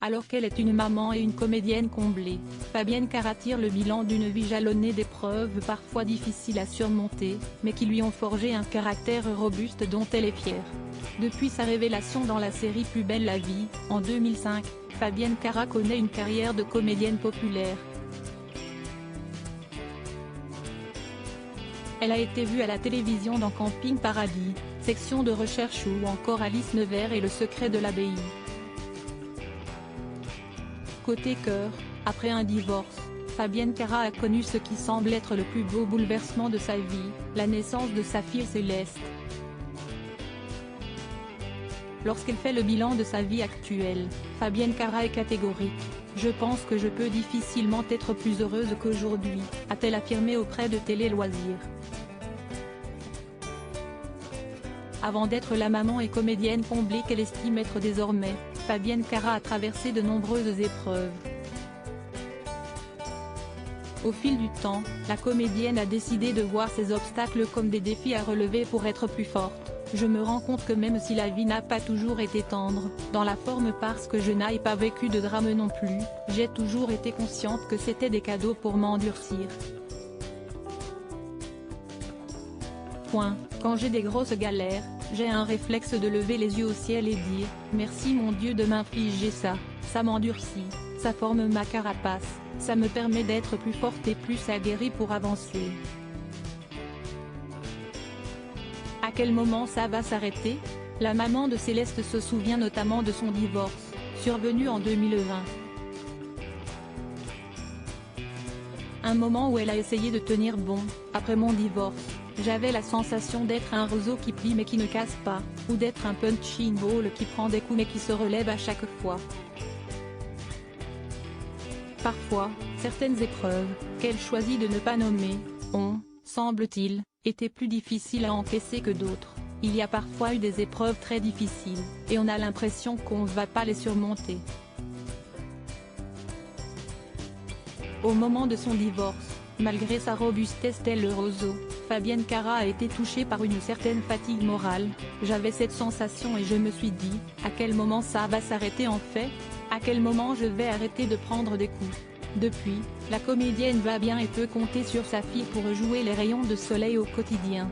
Alors qu'elle est une maman et une comédienne comblée, Fabienne Cara tire le bilan d'une vie jalonnée d'épreuves parfois difficiles à surmonter, mais qui lui ont forgé un caractère robuste dont elle est fière. Depuis sa révélation dans la série Plus belle la vie, en 2005, Fabienne Cara connaît une carrière de comédienne populaire. Elle a été vue à la télévision dans Camping Paradis, Section de recherche ou encore Alice Nevers et Le secret de l'abbaye. Côté cœur, après un divorce, Fabienne Cara a connu ce qui semble être le plus beau bouleversement de sa vie, la naissance de sa fille Céleste. Lorsqu'elle fait le bilan de sa vie actuelle, Fabienne Cara est catégorique. « Je pense que je peux difficilement être plus heureuse qu'aujourd'hui », a-t-elle affirmé auprès de Télé Loisirs. Avant d'être la maman et comédienne comblée qu'elle estime être désormais, Fabienne Cara a traversé de nombreuses épreuves. Au fil du temps, la comédienne a décidé de voir ces obstacles comme des défis à relever pour être plus forte. « Je me rends compte que même si la vie n'a pas toujours été tendre, dans la forme parce que je n'ai pas vécu de drame non plus, j'ai toujours été consciente que c'était des cadeaux pour m'endurcir. Quand j'ai des grosses galères, j'ai un réflexe de lever les yeux au ciel et dire « Merci mon Dieu de m'infliger ça, ça m'endurcit, ça forme ma carapace, ça me permet d'être plus forte et plus aguerrie pour avancer. » À quel moment ça va s'arrêter? La maman de Céleste se souvient notamment de son divorce, survenu en 2020. Un moment où elle a essayé de tenir bon. « Après mon divorce, j'avais la sensation d'être un roseau qui plie mais qui ne casse pas, ou d'être un punching ball qui prend des coups mais qui se relève à chaque fois. Parfois, certaines épreuves, qu'elle choisit de ne pas nommer, ont, semble-t-il, été plus difficiles à encaisser que d'autres. Il y a parfois eu des épreuves très difficiles, et on a l'impression qu'on ne va pas les surmonter. » Au moment de son divorce, malgré sa robustesse telle le roseau, Fabienne Cara a été touchée par une certaine fatigue morale. « J'avais cette sensation et je me suis dit, à quel moment ça va s'arrêter en fait? À quel moment je vais arrêter de prendre des coups ?» Depuis, la comédienne va bien et peut compter sur sa fille pour jouer les rayons de soleil au quotidien.